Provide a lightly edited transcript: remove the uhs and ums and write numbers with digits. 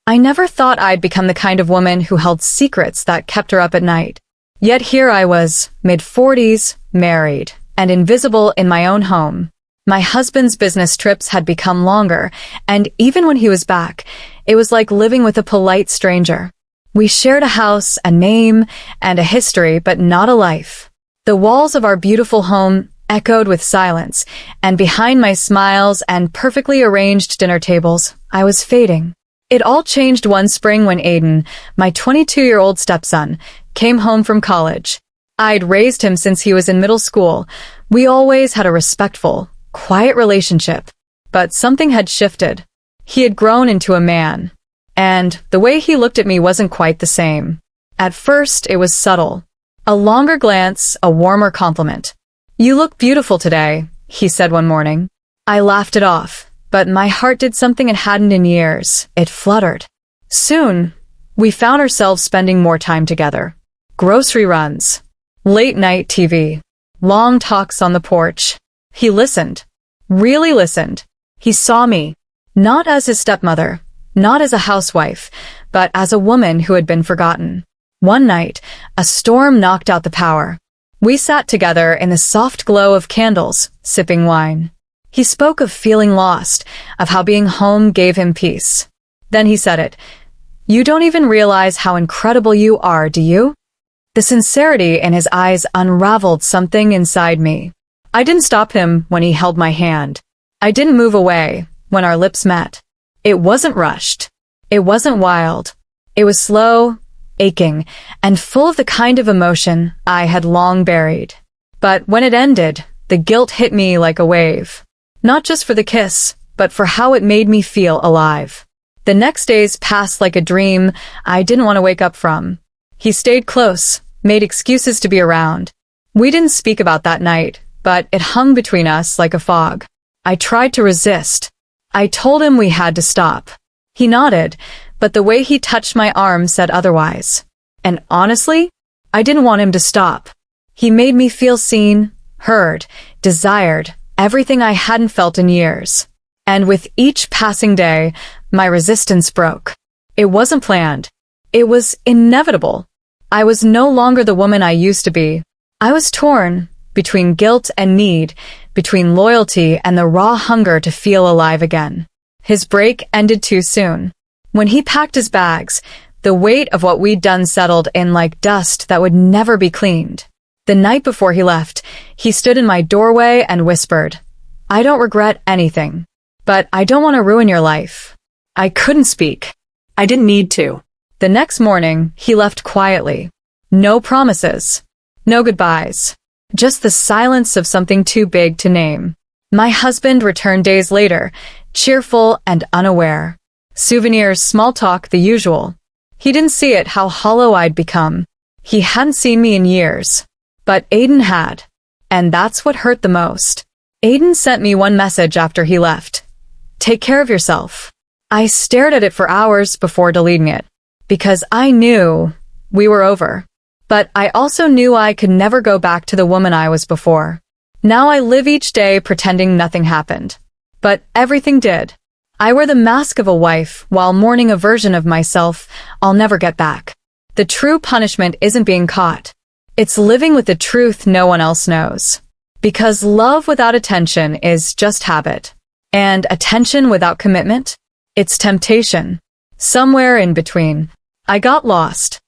I never thought I'd become the kind of woman who held secrets that kept her up at night. Yet here I was, mid-40s, married, and invisible in my own home. My husband's business trips had become longer, and even when he was back, it was like living with a polite stranger. We shared a house, a name, and a history, but not a life. The walls of our beautiful home echoed with silence, and behind my smiles and perfectly arranged dinner tables, I was fading. It all changed one spring when Aiden, my 22-year-old stepson, came home from college. I'd raised him since he was in middle school. We always had a respectful, quiet relationship. But something had shifted. He had grown into a man. And the way he looked at me wasn't quite the same. At first, it was subtle. A longer glance, a warmer compliment. "You look beautiful today," he said one morning. I laughed it off, but my heart did something it hadn't in years. It fluttered. Soon, we found ourselves spending more time together. Grocery runs, late-night TV, long talks on the porch. He listened. Really listened. He saw me, not as his stepmother, not as a housewife, but as a woman who had been forgotten. One night, a storm knocked out the power. We sat together in the soft glow of candles, sipping wine. He spoke of feeling lost, of how being home gave him peace. Then he said it. "You don't even realize how incredible you are, do you?" The sincerity in his eyes unraveled something inside me. I didn't stop him when he held my hand. I didn't move away when our lips met. It wasn't rushed. It wasn't wild. It was slow, aching, and full of the kind of emotion I had long buried. But when it ended, the guilt hit me like a wave. Not just for the kiss, but for how it made me feel alive. The next days passed like a dream I didn't want to wake up from. He stayed close, made excuses to be around. We didn't speak about that night, but it hung between us like a fog. I tried to resist. I told him we had to stop. He nodded, but the way he touched my arm said otherwise. And honestly, I didn't want him to stop. He made me feel seen, heard, desired, everything I hadn't felt in years. And with each passing day, my resistance broke. It wasn't planned. It was inevitable. I was no longer the woman I used to be. I was torn between guilt and need, between loyalty and the raw hunger to feel alive again. His break ended too soon. When he packed his bags, the weight of what we'd done settled in like dust that would never be cleaned. The night before he left, he stood in my doorway and whispered, "I don't regret anything, but I don't want to ruin your life." I couldn't speak. I didn't need to. The next morning, he left quietly. No promises. No goodbyes. Just the silence of something too big to name. My husband returned days later, cheerful and unaware. Souvenirs, small talk, the usual. He didn't see it how hollow I'd become. He hadn't seen me in years. But Aiden had. And that's what hurt the most. Aiden sent me one message after he left. "Take care of yourself." I stared at it for hours before deleting it. Because I knew we were over. But I also knew I could never go back to the woman I was before. Now I live each day pretending nothing happened. But everything did. I wear the mask of a wife while mourning a version of myself I'll never get back. The true punishment isn't being caught. It's living with the truth no one else knows. Because love without attention is just habit. And attention without commitment? It's temptation. Somewhere in between. I got lost.